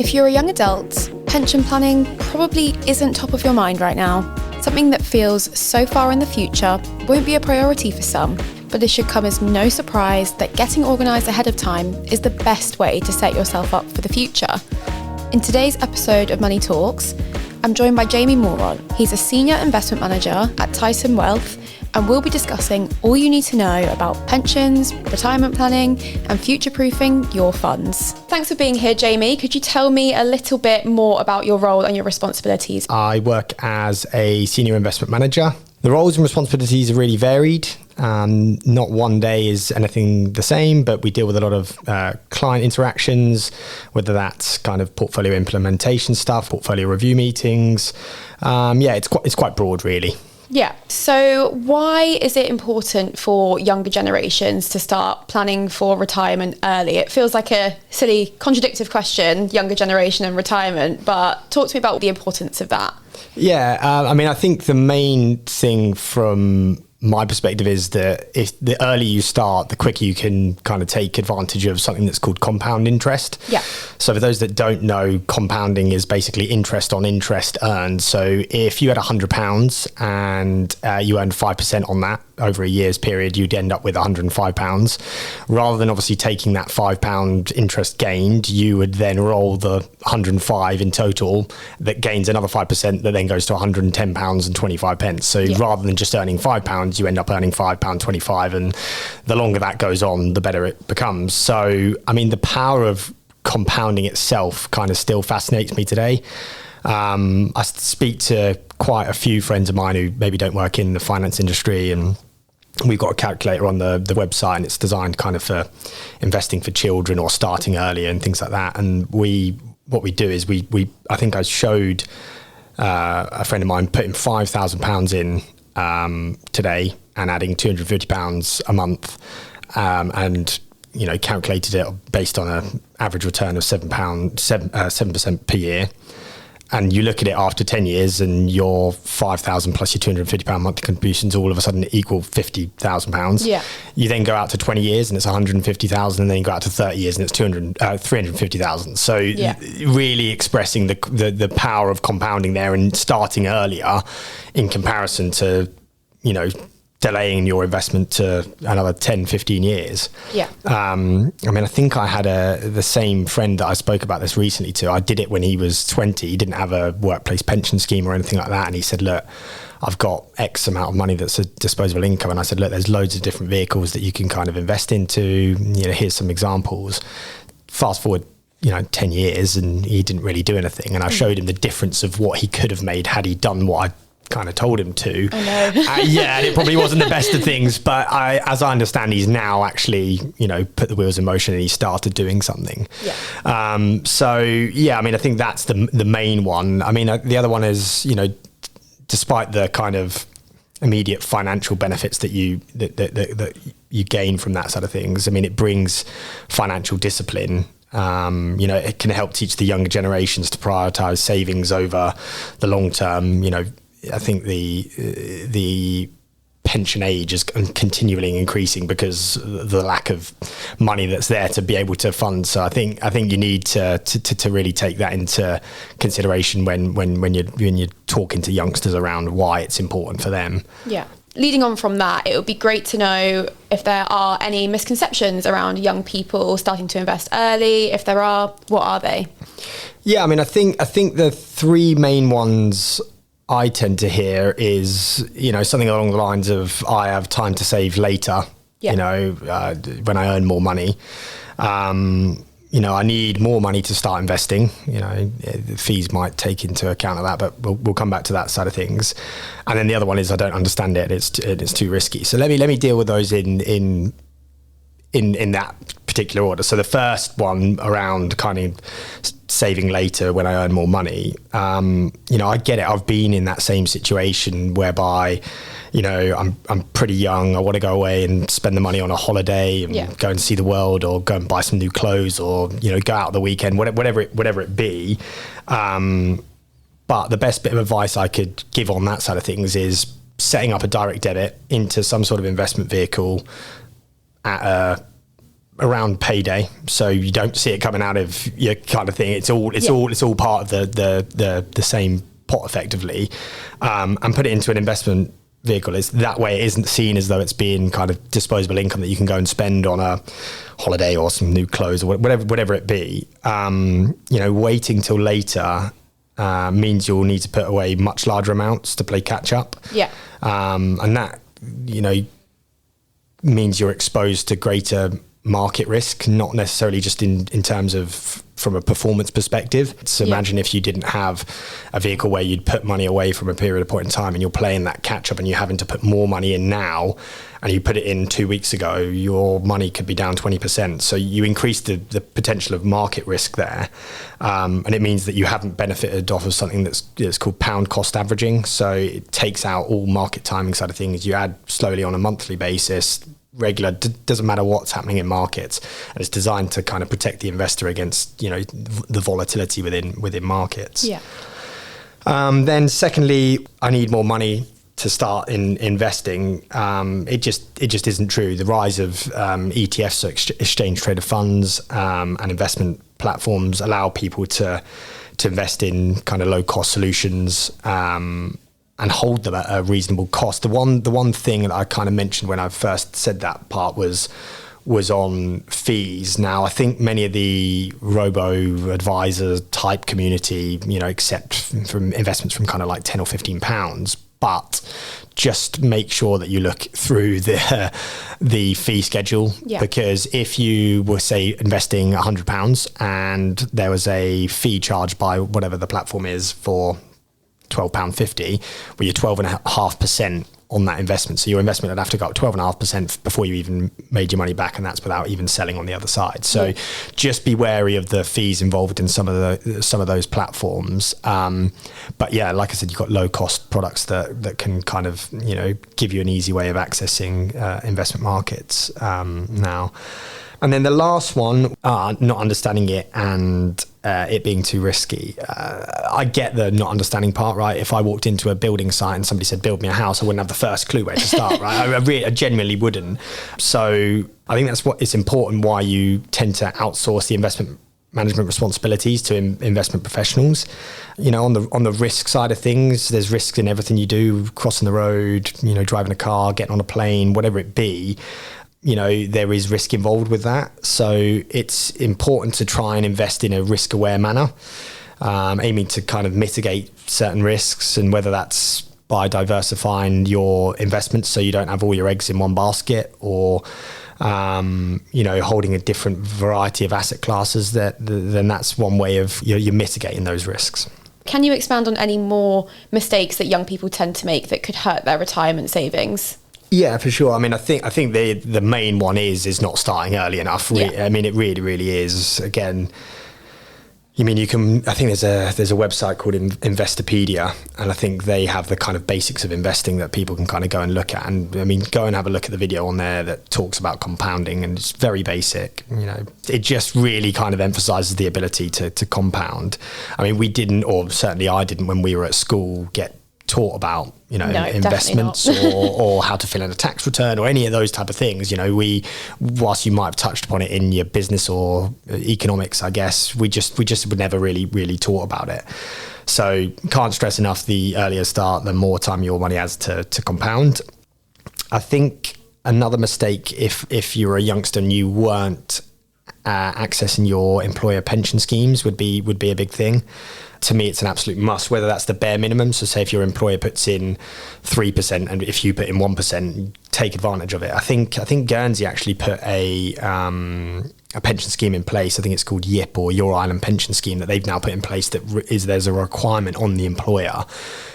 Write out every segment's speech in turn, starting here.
If you're a young adult, pension planning probably isn't top of your mind right now. Something that feels so far in the future won't be a priority for some, but it should come as no surprise that getting organised ahead of time is the best way to set yourself up for the future. In today's episode of Money Talks, I'm joined by Jamie Mourant. He's a senior investment manager at Tyson Wealth, and we'll be discussing all you need to know about pensions, retirement planning, and future-proofing your funds. Thanks for being here, Jamie. Could you tell me a little bit more about your role and your responsibilities? I work as a senior investment manager. The roles and responsibilities are really varied. Not one day is anything the same, but we deal with a lot of client interactions, whether that's kind of portfolio implementation stuff, portfolio review meetings. It's quite broad, really. Yeah. So why is it important for younger generations to start planning for retirement early? It feels like a silly, contradictory question, younger generation and retirement, but talk to me about the importance of that. Yeah, I think the main thing from my perspective is that if the earlier you start, the quicker you can kind of take advantage of something that's called compound interest. Yeah. So for those that don't know, compounding is basically interest on interest earned. So if you had £100 and you earned 5% on that over a year's period, you'd end up with £105. Rather than obviously taking that £5 interest gained, you would then roll the 105 in total that gains another 5% that then goes to £110 and 25 pence. So rather than just earning £5, you end up earning £5.25, and the longer that goes on, the better it becomes. So, the power of compounding itself kind of still fascinates me today. I speak to quite a few friends of mine who maybe don't work in the finance industry, and we've got a calculator on the website, and it's designed kind of for investing for children or starting earlier and things like that. And what we do is I think I showed a friend of mine putting £5,000 in today and adding £250 a month, and calculated it based on an average return of 7% per year. And you look at it after 10 years, and your 5,000 plus your £250 monthly contributions all of a sudden equal £50,000. Yeah. You then go out to 20 years and it's 150,000, and then you go out to 30 years and it's 350,000. So really expressing the power of compounding there and starting earlier in comparison to, delaying your investment to another 10, 15 years. Yeah. I think I had the same friend that I spoke about this recently to. I did it when he was 20. He didn't have a workplace pension scheme or anything like that. And he said, look, I've got X amount of money that's a disposable income. And I said, look, there's loads of different vehicles that you can kind of invest into. Here's some examples. Fast forward 10 years and he didn't really do anything. And I showed him the difference of what he could have made had he done what I kind of told him to. I know. And it probably wasn't the best of things, but as I understand, he's now actually, put the wheels in motion and he started doing something. Yeah. I think that's the main one. The other one is, despite the kind of immediate financial benefits that you gain from that side of things, it brings financial discipline. It can help teach the younger generations to prioritize savings over the long term. I think the pension age is continually increasing because the lack of money that's there to be able to fund. So I think you need to really take that into consideration when you're talking to youngsters around why it's important for them. Yeah. Leading on from that, it would be great to know if there are any misconceptions around young people starting to invest early. If there are, what are they? Yeah, I think the three main ones I tend to hear is, something along the lines of, I have time to save later, when I earn more money. I need more money to start investing. The fees might take into account of that, but we'll come back to that side of things. And then the other one is, I don't understand it. It's too risky. So let me deal with those in that particular order. So the first one around kind of saving later when I earn more money, I get it. I've been in that same situation whereby, I'm pretty young. I want to go away and spend the money on a holiday and go and see the world, or go and buy some new clothes, or, go out the weekend, whatever it be. But the best bit of advice I could give on that side of things is setting up a direct debit into some sort of investment vehicle at around payday, so you don't see it coming out of your kind of thing. It's all part of the same pot effectively, and put it into an investment vehicle. Is that way it isn't seen as though it's being kind of disposable income that you can go and spend on a holiday or some new clothes or whatever it be. Waiting till later means you'll need to put away much larger amounts to play catch up. And that means you're exposed to greater market risk, not necessarily just in terms of from a performance perspective. So imagine if you didn't have a vehicle where you'd put money away from a period of point in time and you're playing that catch up and you're having to put more money in now, and you put it in 2 weeks ago, your money could be down 20%. So you increase the potential of market risk there. And it means that you haven't benefited off of something that's called pound cost averaging. So it takes out all market timing side of things. You add slowly on a monthly basis, regular, doesn't matter what's happening in markets, and it's designed to kind of protect the investor against the volatility within markets. Then secondly, I need more money to start in investing. It just isn't true. The rise of ETFs, so exchange traded funds, and investment platforms allow people to invest in kind of low cost solutions, and hold them at a reasonable cost. The one thing that I kind of mentioned when I first said that part was on fees. Now, I think many of the robo-advisor type community, accept from investments from kind of like 10 or 15 pounds, but just make sure that you look through the fee schedule, because if you were, say, investing £100 and there was a fee charged by whatever the platform is for £12.50, well, you're 12.5% on that investment. So your investment would have to go up 12.5% before you even made your money back, and that's without even selling on the other side. So just be wary of the fees involved in some of those platforms. But yeah, like I said, you've got low cost products that can kind of give you an easy way of accessing investment markets now. And then the last one, not understanding it and it being too risky. I get the not understanding part, right? If I walked into a building site and somebody said, build me a house, I wouldn't have the first clue where to start, right? I genuinely wouldn't. So I think that's what it's important why you tend to outsource the investment management responsibilities to investment professionals. On the risk side of things, there's risks in everything you do, crossing the road, driving a car, getting on a plane, whatever it be. There is risk involved with that. So it's important to try and invest in a risk-aware manner, aiming to kind of mitigate certain risks, and whether that's by diversifying your investments so you don't have all your eggs in one basket, or holding a different variety of asset classes, then that's one way of you're mitigating those risks. Can you expand on any more mistakes that young people tend to make that could hurt their retirement savings? Yeah, for sure. I mean, I think the main one is not starting early enough. I mean, it really, really is. Again, I think there's a website called Investopedia, and I think they have the kind of basics of investing that people can kind of go and look at. And I mean, go and have a look at the video on there that talks about compounding, and it's very basic. It just really kind of emphasizes the ability to compound. I mean, we didn't, or certainly I didn't when we were at school, get taught about investments or how to fill in a tax return or any of those type of things. Whilst you might have touched upon it in your business or economics, I guess we just were never really taught about it. So can't stress enough, the earlier start, the more time your money has to compound. I think another mistake, if you're a youngster and you weren't accessing your employer pension schemes, would be a big thing. To me, it's an absolute must, whether that's the bare minimum. So say if your employer puts in 3% and if you put in 1%, take advantage of it. I think Guernsey actually put a pension scheme in place. I think it's called YIP, or Your Island Pension Scheme, that they've now put in place, there's a requirement on the employer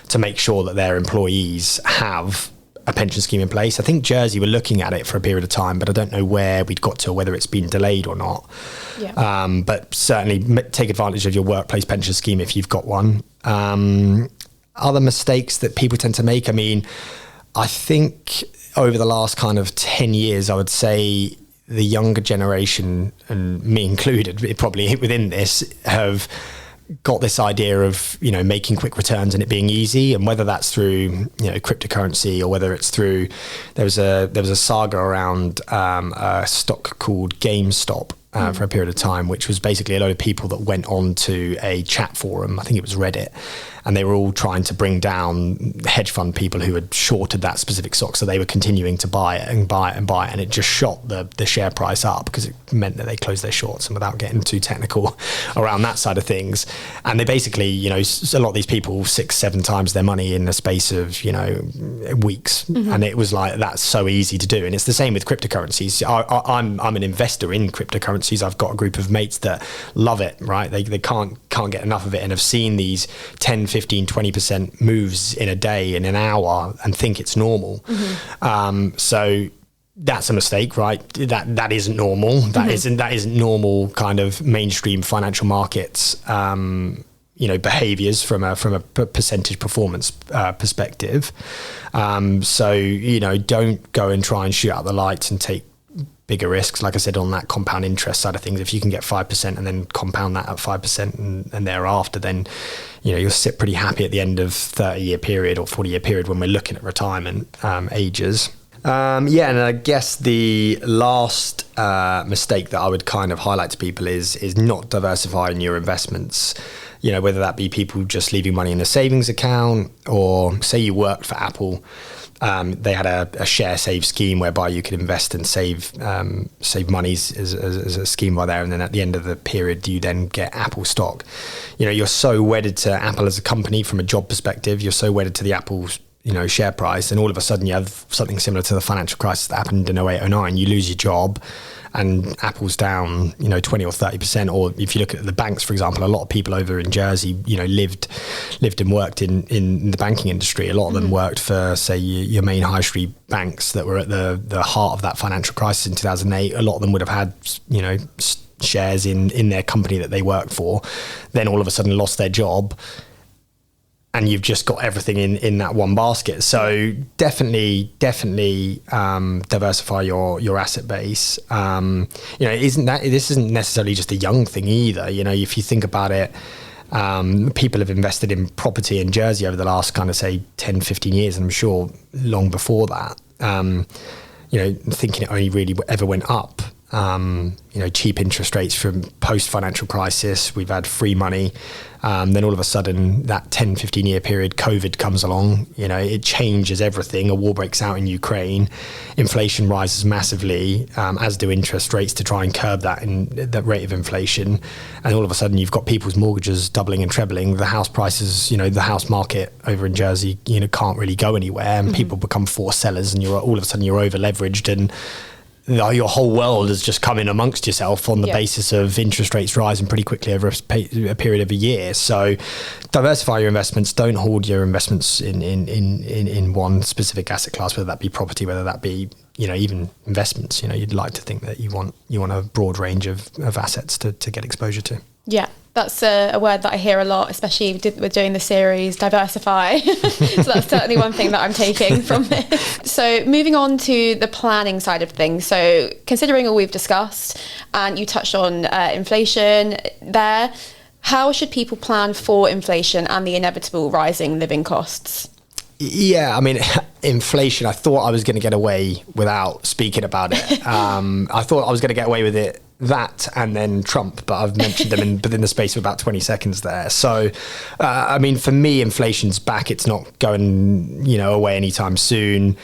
to make sure that their employees have a pension scheme in place. I think Jersey were looking at it for a period of time, but I don't know where we'd got to, whether it's been delayed or not. But certainly take advantage of your workplace pension scheme if you've got one. Other mistakes that people tend to make, I mean, I think over the last kind of 10 years, I would say the younger generation, and me included probably within this, have got this idea of, making quick returns and it being easy, and whether that's through, cryptocurrency, or whether it's through, there was a saga around a stock called GameStop for a period of time, which was basically a load of people that went on to a chat forum, I think it was Reddit, and they were all trying to bring down hedge fund people who had shorted that specific stock. So they were continuing to buy it and buy it and buy it. And it just shot the share price up because it meant that they closed their shorts. And without getting too technical around that side of things, and they basically, a lot of these people 6-7 times their money in the space of, weeks. Mm-hmm. And it was like, that's so easy to do. And it's the same with cryptocurrencies. I'm an investor in cryptocurrencies. I've got a group of mates that love it, right? They can't get enough of it, and have seen these 10, 15, 20% moves in a day, in an hour, and think it's normal. Mm-hmm. So that's a mistake, right? That isn't normal. That isn't normal kind of mainstream financial markets, behaviors from a percentage performance perspective. So don't go and try and shoot out the lights and take bigger risks. Like I said, on that compound interest side of things, if you can get 5% and then compound that at 5% and thereafter, then you'll sit pretty happy at the end of 30-year period or 40-year period when we're looking at retirement ages. And I guess the last mistake that I would kind of highlight to people is not diversifying your investments. Whether that be people just leaving money in a savings account, or say you worked for Apple. They had a share save scheme whereby you could invest and save monies as a scheme by there, and then at the end of the period you then get Apple stock. You're so wedded to Apple as a company from a job perspective. You're so wedded to the Apple share price, and all of a sudden you have something similar to the financial crisis that happened in 08-09. You lose your job and Apple's down 20 or 30%. Or if you look at the banks, for example, a lot of people over in Jersey lived and worked in the banking industry. A lot of them worked for, say, your main high street banks that were at the heart of that financial crisis in 2008. A lot of them would have had shares in their company that they worked for, then all of a sudden lost their job, and you've just got everything in that one basket. So definitely diversify your asset base. This isn't necessarily just a young thing either. If you think about it, people have invested in property in Jersey over the last kind of, say, 10, 15 years, and I'm sure long before that, thinking it only really ever went up. Cheap interest rates from post-financial crisis. We've had free money. Then all of a sudden, that 10, 15-year period, COVID comes along. It changes everything. A war breaks out in Ukraine. Inflation rises massively, as do interest rates, to try and curb that rate of inflation. And all of a sudden, you've got people's mortgages doubling and trebling. The house prices, the house market over in Jersey, can't really go anywhere. And people become forced sellers, and all of a sudden you're over leveraged, and your whole world has just come in amongst yourself on the basis of interest rates rising pretty quickly over a period of a year. So diversify your investments. Don't hoard your investments in one specific asset class, whether that be property, whether that be even investments. You'd like to think that you want a broad range of assets to get exposure to. Yeah. That's a word that I hear a lot, especially with doing the series, diversify. So that's certainly one thing that I'm taking from this. So moving on to the planning side of things. So considering all we've discussed, and you touched on inflation there, how should people plan for inflation and the inevitable rising living costs? Yeah, I mean, inflation, I thought I was going to get away without speaking about it. I thought I was going to get away with it, that and then Trump, but I've mentioned them within the space of about 20 seconds there. So, I mean, for me, inflation's back. It's not going, away anytime soon.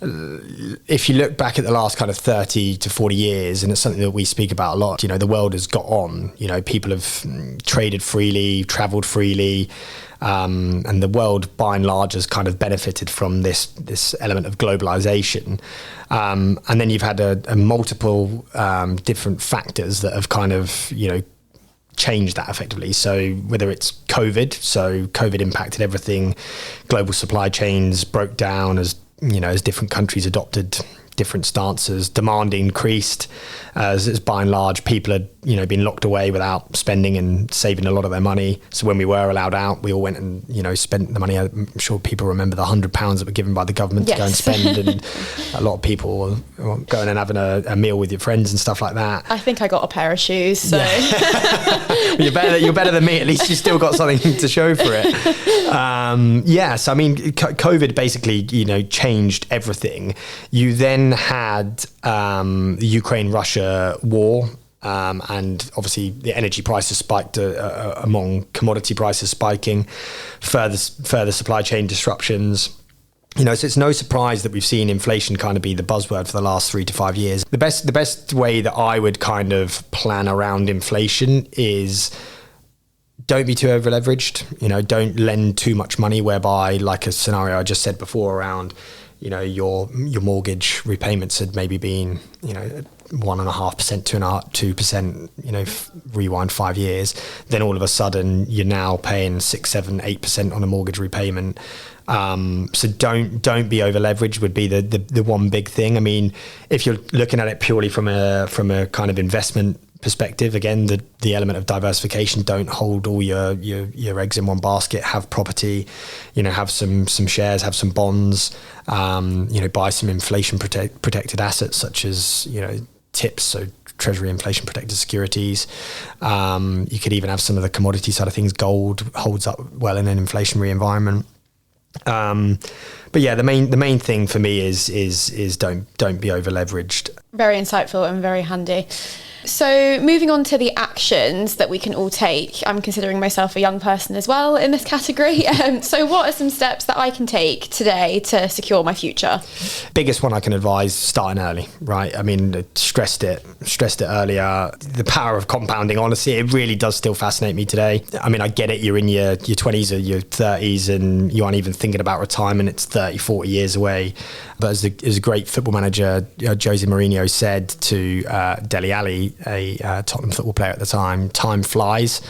If you look back at the last kind of 30 to 40 years, and it's something that we speak about a lot, the world has got on. People have traded freely, traveled freely, and the world by and large has kind of benefited from this element of globalization. And then you've had a multiple different factors that have kind of, change that effectively. So whether it's COVID impacted everything, global supply chains broke down as different countries adopted different stances, demand increased as by and large people had been locked away without spending and saving a lot of their money. So when we were allowed out, we all went and, spent the money. I'm sure people remember the £100 that were given by the government to go and spend. And a lot of people were going and having a meal with your friends and stuff like that. I think I got a pair of shoes, so. Yeah. Well, you're better than me. At least you still got something to show for it. So I mean, COVID basically, changed everything. You then had the Ukraine-Russia war, and obviously the energy prices spiked among commodity prices spiking, further supply chain disruptions. So it's no surprise that we've seen inflation kind of be the buzzword for the last 3 to 5 years. The best way that I would kind of plan around inflation is don't be too over leveraged. Don't lend too much money, whereby, like a scenario I just said before around, your mortgage repayments had maybe been, 1.5%, 2%, rewind 5 years. Then all of a sudden you're now paying 6, 7, 8% on a mortgage repayment. So don't be over leveraged would be the one big thing. I mean, if you're looking at it purely from a kind of investment perspective, again, the element of diversification, don't hold all your eggs in one basket. Have property, have some shares, have some bonds, buy some inflation protected assets such as, TIPS, so Treasury inflation protected securities. You could even have some of the commodity side of things. Gold holds up well in an inflationary environment. But yeah, the main thing for me is don't be over leveraged. Very insightful and very handy. So moving on to the actions that we can all take. I'm considering myself a young person as well in this category. So what are some steps that I can take today to secure my future? Biggest one I can advise, starting early, right? I mean, stressed it earlier. The power of compounding, honestly, it really does still fascinate me today. I mean, I get it. You're in your 20s or your 30s and you aren't even thinking about retirement. It's 30, 40 years away. But as a great football manager, Jose Mourinho said to Dele Alli, a Tottenham football player at the time flies.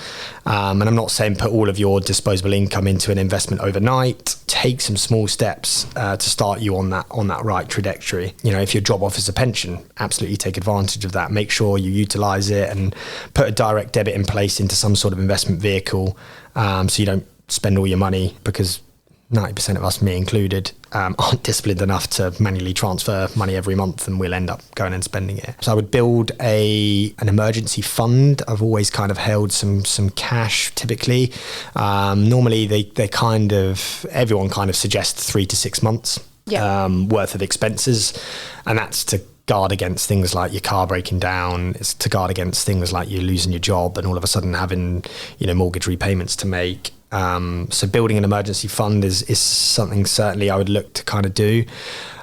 And I'm not saying put all of your disposable income into an investment overnight. Take some small steps to start you on that right trajectory. If your job offers a pension, absolutely take advantage of that. Make sure you utilize it and put a direct debit in place into some sort of investment vehicle, so you don't spend all your money, because 90% of us, me included, aren't disciplined enough to manually transfer money every month, and we'll end up going and spending it. So I would build an emergency fund. I've always kind of held some cash typically. Normally everyone kind of suggests 3 to 6 months worth of expenses, and that's to guard against things like your car breaking down. It's to guard against things like you losing your job and all of a sudden having mortgage repayments to make. So building an emergency fund is something certainly I would look to kind of do.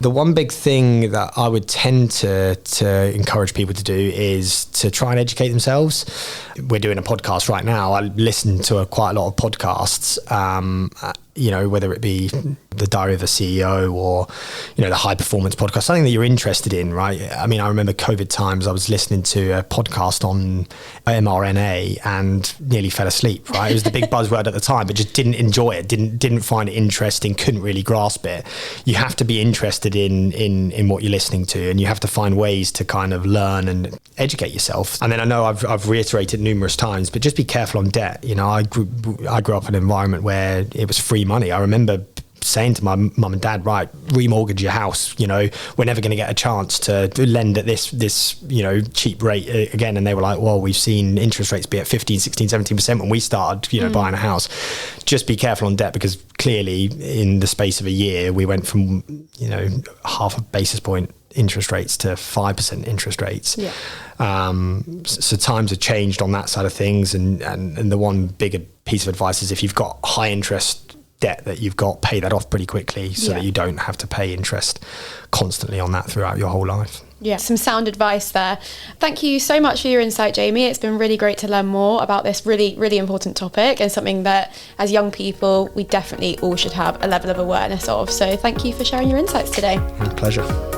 The one big thing that I would tend to encourage people to do is to try and educate themselves. We're doing a podcast right now. I listen to quite a lot of podcasts, whether it be the Diary of a CEO or, the high performance podcast, something that you're interested in, right? I mean, I remember COVID times, I was listening to a podcast on mRNA and nearly fell asleep, right? It was the big buzzword at the time, but just didn't enjoy it, didn't find it interesting, couldn't really grasp it. You have to be interested in what you're listening to, and you have to find ways to kind of learn and educate yourself. And then I know I've reiterated numerous times, but just be careful on debt. I grew up in an environment where it was free money. I remember saying to my mum and dad, right, remortgage your house, we're never going to get a chance to lend at this cheap rate again. And they were like, well, we've seen interest rates be at 15, 16, 17% when we started buying a house. Just be careful on debt, because clearly in the space of a year we went from half a basis point interest rates to 5% interest rates. So times have changed on that side of things, and the one bigger piece of advice is if you've got high interest debt that you've got, pay that off pretty quickly so that you don't have to pay interest constantly on that throughout your whole life. Yeah, some sound advice there. Thank you so much for your insight, Jamie. It's been really great to learn more about this really, really important topic, and something that as young people we definitely all should have a level of awareness of. So thank you for sharing your insights today. My pleasure.